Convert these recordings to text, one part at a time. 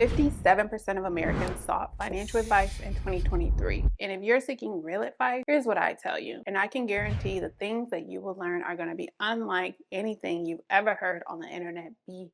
57% of Americans sought financial advice in 2023. And if you're seeking real advice, here's what I tell you. And I can guarantee the things that you will learn are going to be unlike anything you've ever heard on the internet before.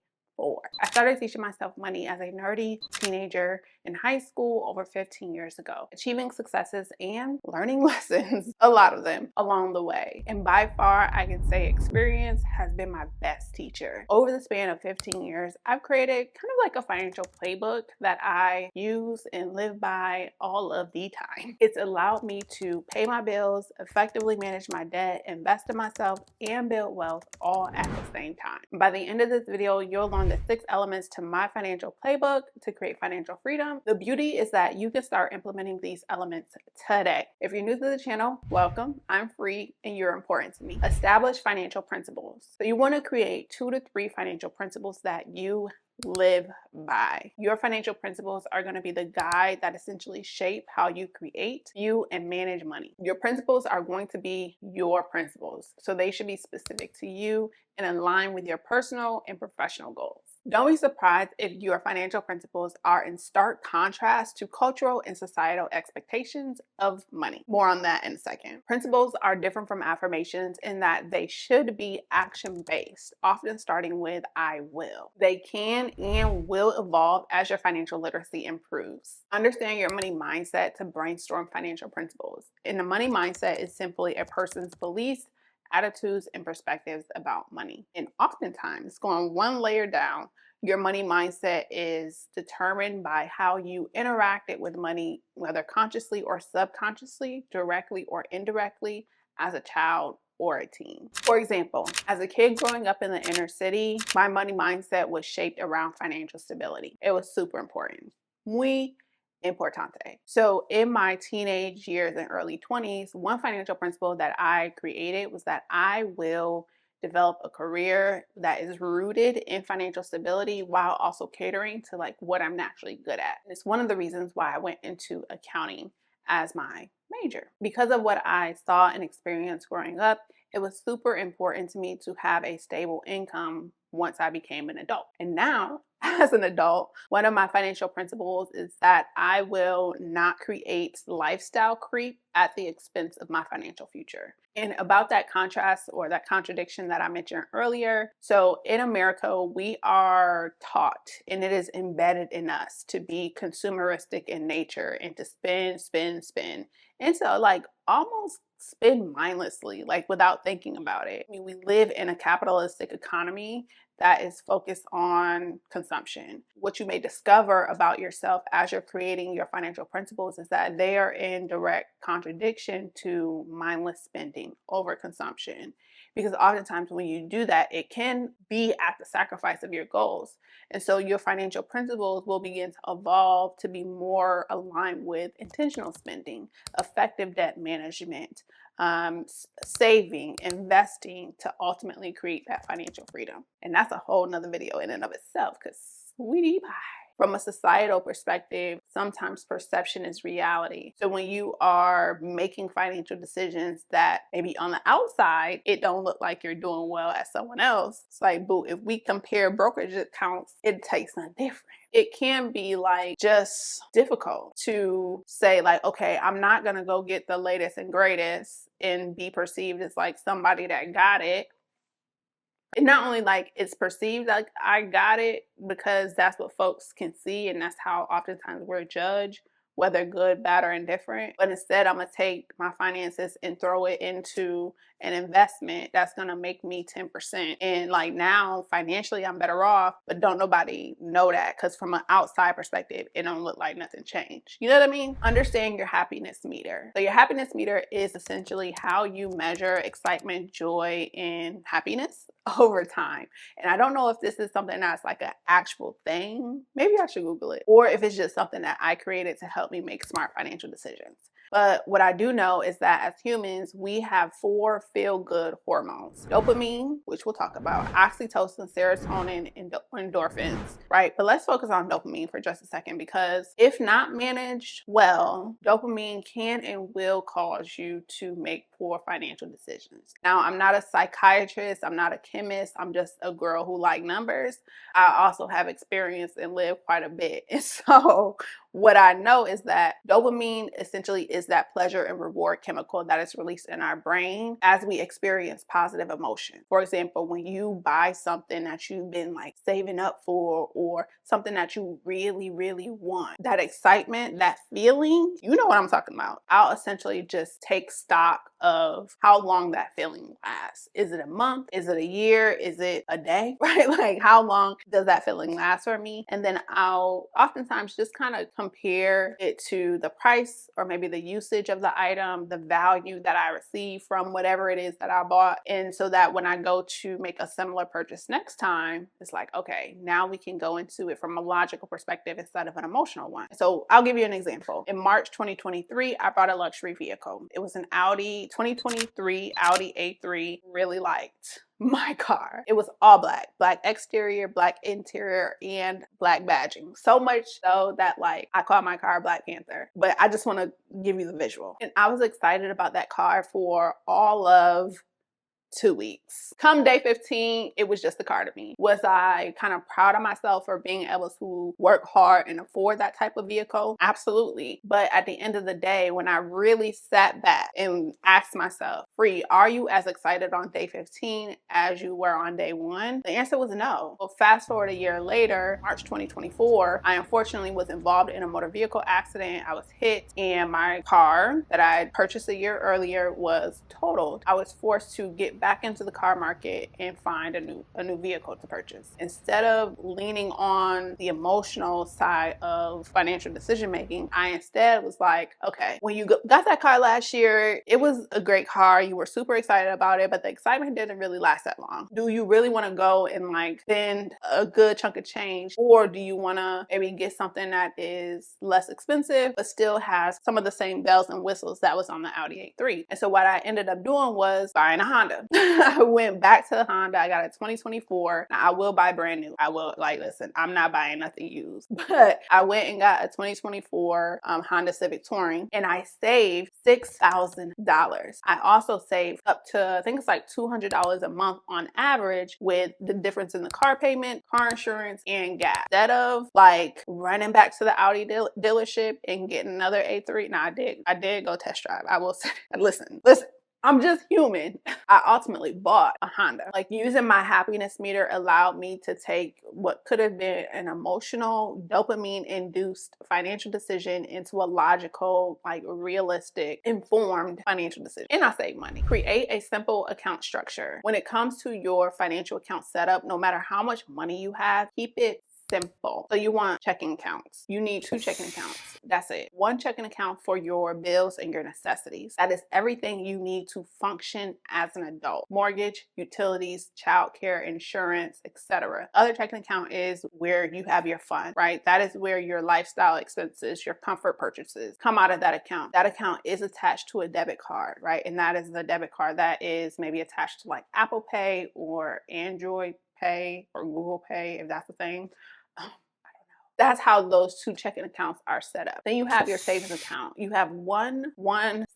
I started teaching myself money as a nerdy teenager in high school over 15 years ago, achieving successes and learning lessons, a lot of them along the way. And by far, I can say experience has been my best teacher. Over the span of 15 years, I've created kind of like a financial playbook that I use and live by all of the time. It's allowed me to pay my bills, effectively manage my debt, invest in myself, and build wealth all at the same time. By the end of this video, you'll learn the 6 elements to my financial playbook to create financial freedom. The beauty is that you can start implementing these elements today. If you're new to the channel, welcome. I'm free and you're important to me. Establish financial principles. So you want to create 2 to 3 financial principles that you live by. Your financial principles are going to be the guide that essentially shape how you create, view, and manage money. Your principles are going to be your principles, so they should be specific to you and align with your personal and professional goals. Don't be surprised if your financial principles are in stark contrast to cultural and societal expectations of money. More on that in a second. Principles are different from affirmations in that they should be action-based, often starting with I will. They can and will evolve as your financial literacy improves. Understand your money mindset to brainstorm financial principles. And the money mindset is simply a person's beliefs, attitudes, and perspectives about money. And oftentimes, going one layer down, your money mindset is determined by how you interacted with money, whether consciously or subconsciously, directly or indirectly, as a child or a teen. For example, as a kid growing up in the inner city, my money mindset was shaped around financial stability. It was super important. Muy importante. So in my teenage years and early 20s, one financial principle that I created was that I will develop a career that is rooted in financial stability while also catering to like what I'm naturally good at. And it's one of the reasons why I went into accounting as my major. Because of what I saw and experienced growing up, it was super important to me to have a stable income once I became an adult. And now, as an adult, one of my financial principles is that I will not create lifestyle creep at the expense of my financial future. And about that contrast or that contradiction that I mentioned earlier, so in America, we are taught, and it is embedded in us, to be consumeristic in nature and to spend, spend, spend. And so like almost spend mindlessly, like without thinking about it. I mean, we live in a capitalistic economy that is focused on consumption. What you may discover about yourself as you're creating your financial principles is that they are in direct contradiction to mindless spending, overconsumption. Because oftentimes when you do that, it can be at the sacrifice of your goals. And so your financial principles will begin to evolve to be more aligned with intentional spending, effective debt management, saving, investing to ultimately create that financial freedom. And that's a whole nother video in and of itself, because sweetie pie. From a societal perspective, sometimes perception is reality. So when you are making financial decisions that maybe on the outside, it don't look like you're doing well as someone else. It's like, boo, if we compare brokerage accounts, it takes something different. It can be like just difficult to say like, okay, I'm not gonna go get the latest and greatest and be perceived as like somebody that got it. And not only like it's perceived like I got it because that's what folks can see and that's how oftentimes we're judged, whether good, bad, or indifferent. But instead, I'm gonna take my finances and throw it into an investment that's gonna make me 10%. And like now, financially, I'm better off, but don't nobody know that because from an outside perspective, it don't look like nothing changed. You know what I mean? Understand your happiness meter. So your happiness meter is essentially how you measure excitement, joy, and happiness over time. And I don't know if this is something that's like an actual thing. Maybe I should Google it. Or if it's just something that I created to help me make smart financial decisions. But what I do know is that as humans, we have 4 feel-good hormones. Dopamine, which we'll talk about, oxytocin, serotonin, and endorphins, right? But let's focus on dopamine for just a second, because if not managed well, dopamine can and will cause you to make for financial decisions. Now, I'm not a psychiatrist, I'm not a chemist, I'm just a girl who like numbers. I also have experience and live quite a bit. And so what I know is that dopamine essentially is that pleasure and reward chemical that is released in our brain as we experience positive emotion. For example, when you buy something that you've been like saving up for, or something that you really, really want, that excitement, that feeling, you know what I'm talking about. I'll essentially just take stock of how long that feeling lasts. Is it a month? Is it a year? Is it a day? Right? Like, how long does that feeling last for me? And then I'll oftentimes just kind of compare it to the price, or maybe the usage of the item, the value that I receive from whatever it is that I bought. And so that when I go to make a similar purchase next time, it's like, okay, now we can go into it from a logical perspective instead of an emotional one. So I'll give you an example. In March 2023, I bought a luxury vehicle. It was an Audi 2023 Audi A3. Really liked my car. It was all black, black exterior, black interior, and black badging. So much so that like I call my car Black Panther, but I just want to give you the visual. And I was excited about that car for all of 2 weeks. Come day 15, it was just a car to me. Was I kind of proud of myself for being able to work hard and afford that type of vehicle? Absolutely. But at the end of the day, when I really sat back and asked myself, Free, are you as excited on day 15 as you were on day 1? The answer was no. Well, fast forward a year later, March 2024, I unfortunately was involved in a motor vehicle accident. I was hit, and my car that I had purchased a year earlier was totaled. I was forced to get back into the car market and find a new vehicle to purchase. Instead of leaning on the emotional side of financial decision making, I instead was like, okay, when you got that car last year, it was a great car. You were super excited about it, but the excitement didn't really last that long. Do you really want to go and like spend a good chunk of change, or do you want to maybe get something that is less expensive but still has some of the same bells and whistles that was on the Audi A3? And so what I ended up doing was buying a Honda. I went back to Honda. I got a 2024. Now, I will buy brand new. I will, like, listen, I'm not buying nothing used. But I went and got a 2024 Honda Civic Touring, and I saved $6,000. I also saved up to, I think it's like $200 a month on average, with the difference in the car payment, car insurance, and gas. Instead of like running back to the Audi dealership and getting another A3, now I did go test drive. I will say, listen. I'm just human. I ultimately bought a Honda. Like, using my happiness meter allowed me to take what could have been an emotional, dopamine-induced financial decision into a logical, like realistic, informed financial decision. And I save money. Create a simple account structure. When it comes to your financial account setup, no matter how much money you have, keep it simple. So you want checking accounts. You need 2 checking accounts. That's it. 1 checking account for your bills and your necessities. That is everything you need to function as an adult. Mortgage, utilities, childcare, insurance, etc. Other checking account is where you have your fun, right? That is where your lifestyle expenses, your comfort purchases come out of that account. That account is attached to a debit card, right? And that is the debit card that is maybe attached to like Apple Pay or Android Pay or Google Pay, if that's a thing. That's how those 2 checking accounts are set up. Then you have your savings account. You have one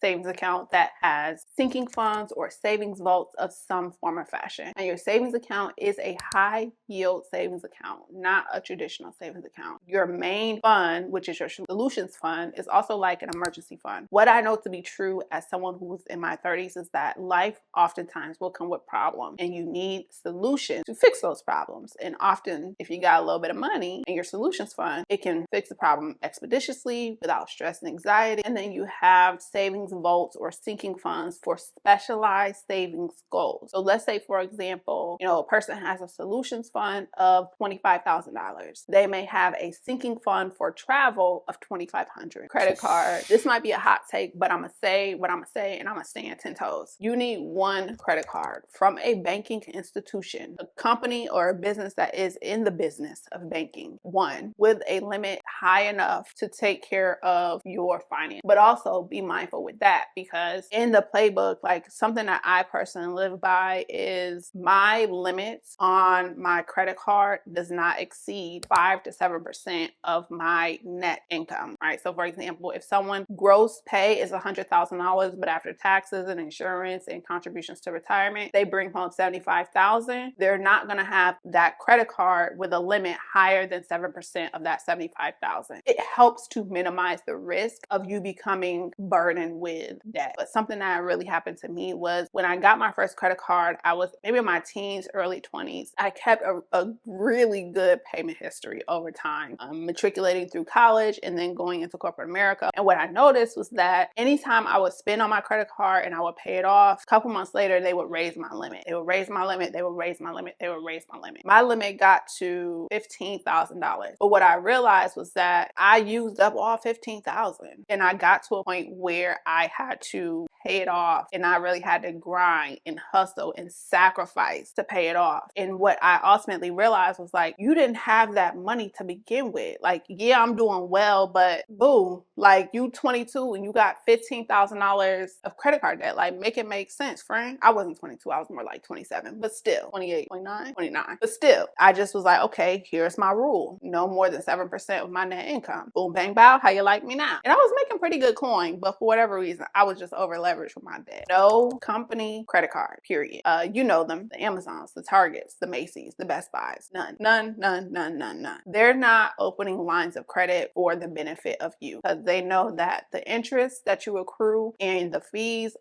savings account that has sinking funds or savings vaults of some form or fashion. And your savings account is a high yield savings account, not a traditional savings account. Your main fund, which is your solutions fund, is also like an emergency fund. What I know to be true as someone who's in my 30s is that life oftentimes will come with problems, and you need solutions to fix those problems. And often, if you got a little bit of money in your solutions fund, it can fix the problem expeditiously without stress and anxiety. And then you have savings vaults or sinking funds for specialized savings goals. So let's say, for example, a person has a solutions fund of $25,000. They may have a sinking fund for travel of $2,500. Credit card. This might be a hot take, but I'm gonna say what I'm gonna say, and I'm gonna stand 10 toes. You need 1 credit card from a banking institution, a company or a business that is in the business of banking. 1. with a limit high enough to take care of your finance. But also be mindful with that, because in the playbook, like something that I personally live by is my limits on my credit card does not exceed 5 to 7% of my net income, right? So for example, if someone gross pay is $100,000, but after taxes and insurance and contributions to retirement, they bring home $75,000, they're not going to have that credit card with a limit higher than 7% of that $75,000. It helps to minimize the risk of you becoming burdened with debt. But something that really happened to me was when I got my first credit card, I was maybe in my teens, early 20s. I kept a really good payment history over time, matriculating through college and then going into corporate America. And what I noticed was that anytime I would spend on my credit card and I would pay it off, a couple months later, they would raise my limit. They would raise my limit. They would raise my limit. They would raise my limit. My limit got to $15,000. But what I realized was that I used up all $15,000, and I got to a point where I had to pay it off, and I really had to grind and hustle and sacrifice to pay it off. And what I ultimately realized was like, you didn't have that money to begin with. Like, yeah, I'm doing well, but boom, like you 22 and you got $15,000 of credit card debt. Like, make it make sense, friend. I wasn't 22, I was more like 27, but still 28, 29, 29. But still, I just was like, okay, here's my rule. No more than 7% of my net income. Boom, bang, bow. How you like me now? And I was making pretty good coin, but for whatever reason, I was just over leveraged with my debt. No company credit card, period. You know them, the Amazons, the Targets, the Macy's, the Best Buys. None, none, none, none, none, none. They're not opening lines of credit for the benefit of you, because they know that the interest that you accrue and the fees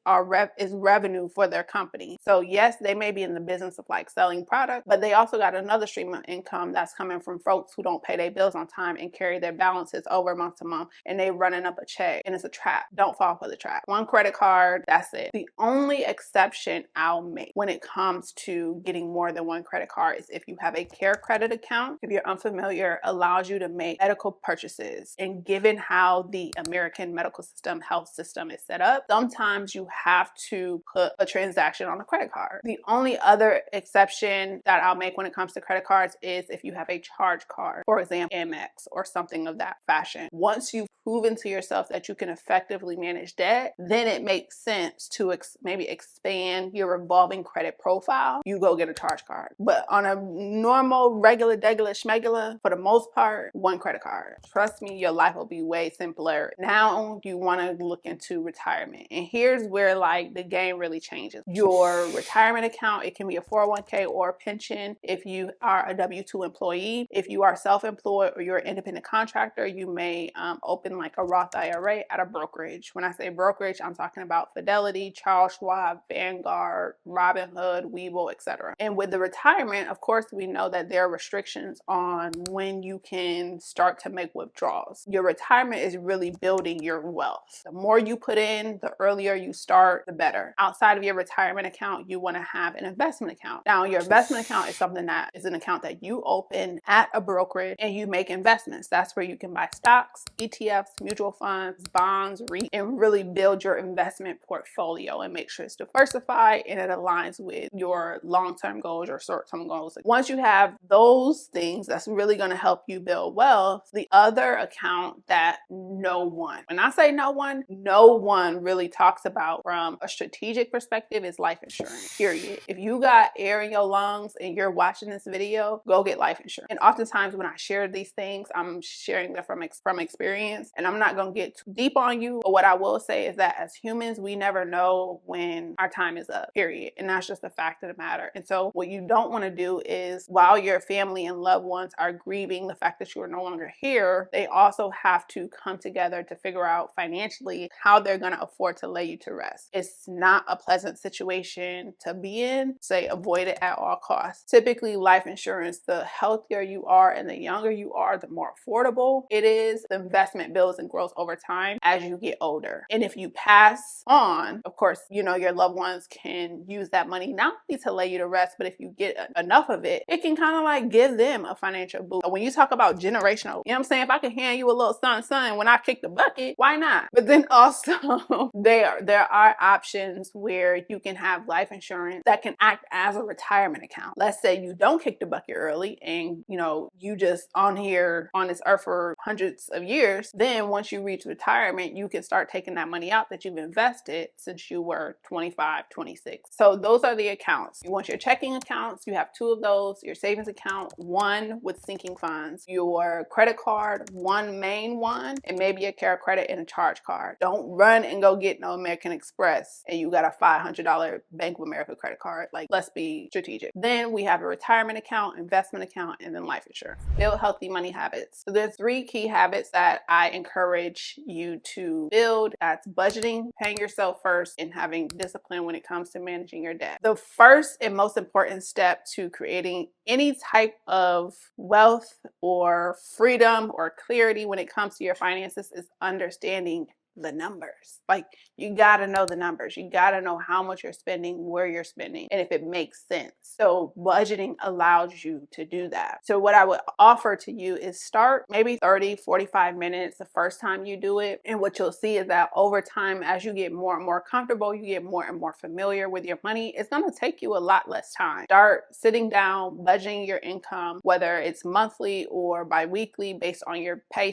is revenue for their company. So yes, they may be in the business of like selling product, but they also got another stream of income that's coming from folks who don't pay their bills on time and carry their balances over month to month, and they running up a check, and it's a trap. Don't fall for the trap. One credit card, that's it. The only exception I'll make when it comes to getting more than one credit card is if you have a care credit account. If you're unfamiliar, allows you to make medical purchases. And given how the American medical system, health system is set up, sometimes you have to put a transaction on a credit card. The only other exception that I'll make when it comes to credit cards is if you have a charge card, for example, Amex or something of that fashion. Once you've proven to yourself that you can effectively manage debt, then it makes sense to maybe expand your revolving credit profile. You go get a charge card. But on a normal, regular, degular, schmegular, for the most part, one credit card. Trust me, your life will be way simpler. Now you want to look into retirement. And here's where like the game really changes. Your retirement account, it can be a 401k or a pension if you are a W-2 employee. If you are self-employed or you're an independent contractor, you may open like a Roth IRA at a brokerage. When I say brokerage, I'm talking about Fidelity, Charles Schwab, Vanguard, Robinhood, Webull, etc. And with the retirement, of course, we know that there are restrictions on when you can start to make withdrawals. Your retirement is really building your wealth. The more you put in, the earlier you start, the better. Outside of your retirement account, you want to have an investment account. Now, your investment account is something that is an account that you open at a brokerage and you make investments. That's where you can buy stocks, ETFs, mutual funds, bonds, REIT, and really build your investment portfolio and make sure it's diversified and it aligns with your long-term goals or short-term goals. Once you have those things, that's really going to help you build wealth. The other account that no one, when I say no one really talks about from a strategic perspective is life insurance, period. If you got air in your lungs and you're watching this video, go get life insurance. And oftentimes when I share these things, I'm sharing them from experience, and I'm not going to get too deep on you, but what I will say is that as humans, we never know when our time is up, period. And that's just a fact of the matter. And so what you don't want to do is, while your family and loved ones are grieving the fact that you are no longer here, they also have to come together to figure out financially how they're going to afford to lay you to rest. It's not a pleasant situation to be in. Say avoid it at all costs. Typically, life insurance, the healthier you are and the younger you are, the more affordable it is. The investment builds and grows over time as you get older. And if you pass on, of course, you know, your loved ones can use that money not only to lay you to rest, but if you get enough of it, it can kind of like give them a financial boost. When you talk about generational, you know what I'm saying? If I could hand you a little son, when I kick the bucket, why not? But then also there are options where you can have life insurance that can act as a retirement account. Let's say you don't kick the bucket early and you know, you just on on here on this earth for hundreds of years, then once you reach retirement, you can start taking that money out that you've invested since you were 25, 26. So those are the accounts. You want your checking accounts, you have 2 of those, your savings account, 1 with sinking funds, your credit card, 1 main one, and maybe a care credit and a charge card. Don't run and go get no American Express and you got a $500 Bank of America credit card. Like, let's be strategic. Then we have a retirement account, investment account, and then life insurance. Build healthy money habits. So there's 3 key habits that I encourage you to build. That's budgeting, paying yourself first, and having discipline when it comes to managing your debt. The first and most important step to creating any type of wealth or freedom or clarity when it comes to your finances is understanding the numbers. Like, you got to know the numbers. You got to know how much you're spending, where you're spending, and if it makes sense. So budgeting allows you to do that. So what I would offer to you is start maybe 30, 45 minutes the first time you do it. And what you'll see is that over time, as you get more and more comfortable, you get more and more familiar with your money, it's going to take you a lot less time. Start sitting down, budgeting your income, whether it's monthly or bi-weekly based on your pay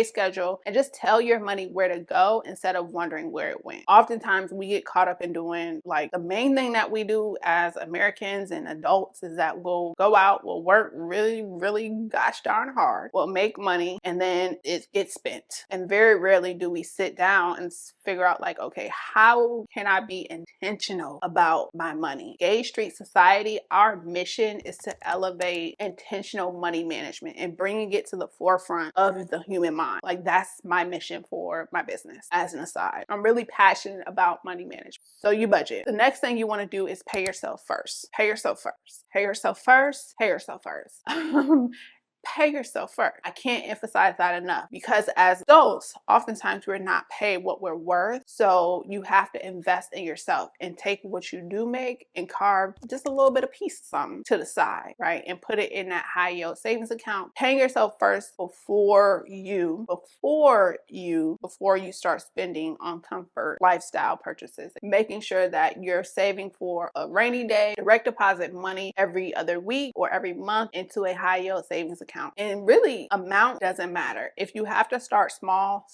schedule, and just tell your money where to go instead of wondering where it went. Oftentimes we get caught up in doing, like, the main thing that we do as Americans and adults is that we'll go out, we'll work really, really gosh darn hard, we'll make money, and then it gets spent. And very rarely do we sit down and figure out, like, okay, how can I be intentional about my money? Gage St Society, our mission is to elevate intentional money management and bringing it to the forefront of the human mind. Like, that's my mission for my business. As an aside, I'm really passionate about money management. So you budget. The next thing you want to do is pay yourself first. Pay yourself first. Pay yourself first. Pay yourself first. Pay yourself first. I can't emphasize that enough, because as adults, oftentimes we're not paid what we're worth. So you have to invest in yourself and take what you do make and carve just a little bit of piece of something to the side, right? And put it in that high yield savings account. Paying yourself first before you start spending on comfort lifestyle purchases. Making sure that you're saving for a rainy day, direct deposit money every other week or every month into a high yield savings account. And really, amount doesn't matter. If you have to start small,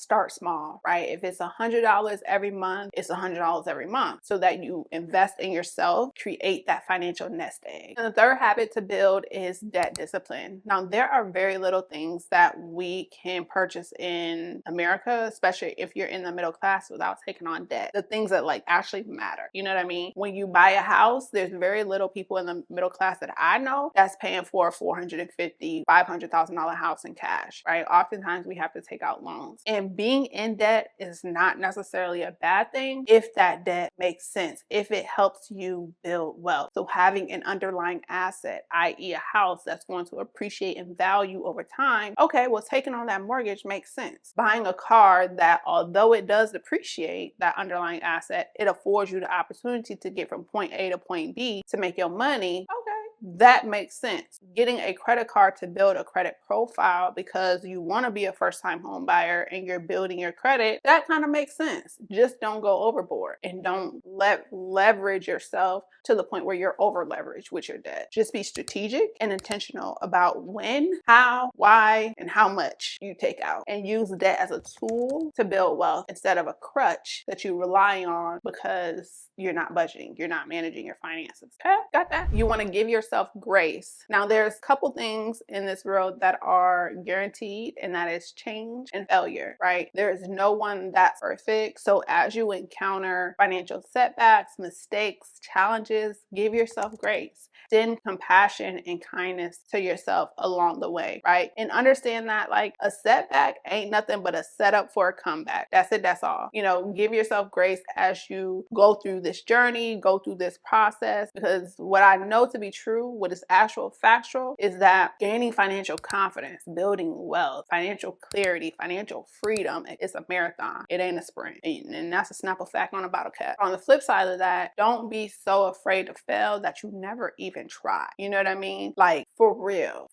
right? If it's $100 every month, it's $100 every month, so that you invest in yourself, create that financial nest egg. And the third habit to build is debt discipline. Now, there are very little things that we can purchase in America, especially if you're in the middle class, without taking on debt. The things that, like, actually matter. You know what I mean? When you buy a house, there's very little people in the middle class that I know that's paying for a $450,000, $500,000 house in cash, right? Oftentimes we have to take out loans. And being in debt is not necessarily a bad thing if that debt makes sense, if it helps you build wealth. So having an underlying asset, i.e. a house that's going to appreciate in value over time, okay, well, taking on that mortgage makes sense. Buying a car that, although it does depreciate that underlying asset, it affords you the opportunity to get from point A to point B to make your money, okay, that makes sense. Getting a credit card to build a credit profile because you want to be a first-time home buyer and you're building your credit, that kind of makes sense. Just don't go overboard and don't leverage yourself to the point where you're over leveraged with your debt. Just be strategic and intentional about when, how, why, and how much you take out, and use debt as a tool to build wealth instead of a crutch that you rely on because you're not budgeting, you're not managing your finances. Okay, got that? You want to give yourself grace. Now, there's a couple things in this world that are guaranteed, and that is change and failure, right? There is no one that's perfect. So as you encounter financial setbacks, mistakes, challenges, give yourself grace. Extend compassion and kindness to yourself along the way, right? And understand that, like, a setback ain't nothing but a setup for a comeback. That's it, that's all. You know, give yourself grace as you go through this journey, go through this process, because what I know to be true, what is actual factual, is that gaining financial confidence, building wealth, financial clarity, financial freedom, it's a marathon. It ain't a sprint. And that's a Snapple fact on a bottle cap. On the flip side of that, don't be so afraid to fail that you never even try. You know what I mean? Like, For real.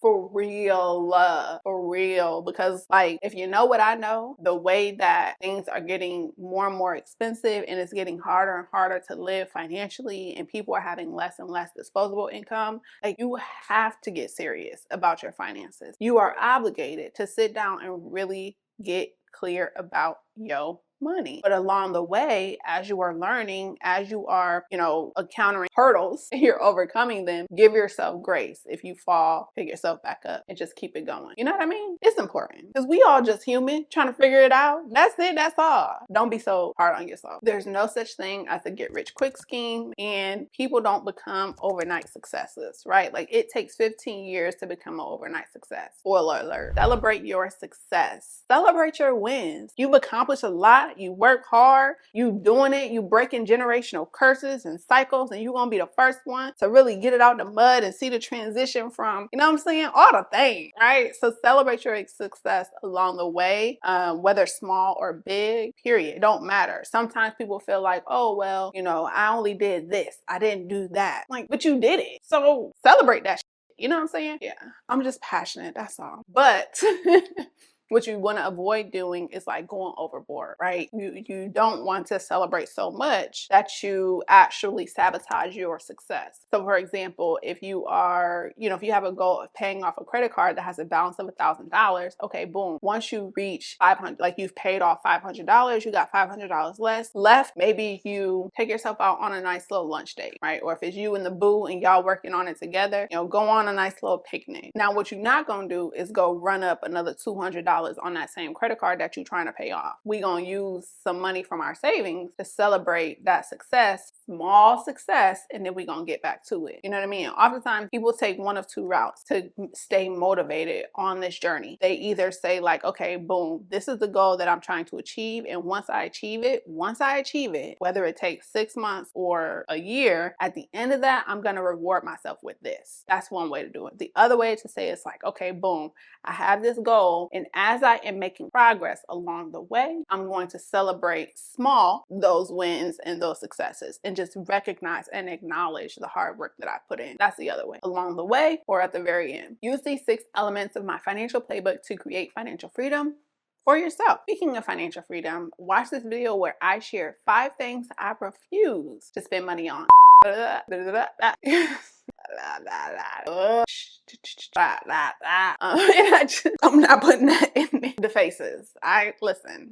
Because like, if you know what I know, the way that things are getting more and more expensive and it's getting harder and harder to live financially and people are having less and less disposable income, like, you have to get serious about your finances. You are obligated to sit down and really get clear about your money. But along the way, as you are learning, as you are, encountering hurdles, you're overcoming them, give yourself grace. If you fall, pick yourself back up and just keep it going. You know what I mean? It's important because we all just human trying to figure it out. That's it. That's all. Don't be so hard on yourself. There's no such thing as a get rich quick scheme, and people don't become overnight successes, right? Like, it takes 15 years to become an overnight success. Spoiler alert. Celebrate your success. Celebrate your wins. You've accomplished a lot. You work hard, you doing it, you breaking generational curses and cycles, and you're gonna be the first one to really get it out the mud and see the transition from, you know what I'm saying, all the things, right? So celebrate your success along the way, whether small or big, period. It don't matter. Sometimes people feel like, oh, well, I only did this, I didn't do that. Like, but you did it. So celebrate that shit. You know what I'm saying? Yeah, I'm just passionate, that's all. But what you want to avoid doing is like going overboard, right? You don't want to celebrate so much that you actually sabotage your success. So for example, if you are, if you have a goal of paying off a credit card that has a balance of $1,000, okay, boom. Once you reach 500, like you've paid off $500, you got $500 left. Maybe you take yourself out on a nice little lunch date, right? Or if it's you and the boo and y'all working on it together, go on a nice little picnic. Now, what you're not going to do is go run up another $200 on that same credit card that you're trying to pay off. We're going to use some money from our savings to celebrate that success, small success, and then we're going to get back to it. You know what I mean? Oftentimes people take one of two routes to stay motivated on this journey. They either say like, okay, boom, this is the goal that I'm trying to achieve. And once I achieve it, whether it takes 6 months or a year, at the end of that, I'm going to reward myself with this. That's one way to do it. The other way to say it's like, okay, boom, I have this goal, and as I am making progress along the way, I'm going to celebrate those wins and those successes and just recognize and acknowledge the hard work that I put in. That's the other way. Along the way or at the very end. Use these 6 elements of my financial playbook to create financial freedom for yourself. Speaking of financial freedom, watch this video where I share 5 things I refuse to spend money on. I'm not putting that in the faces. Listen,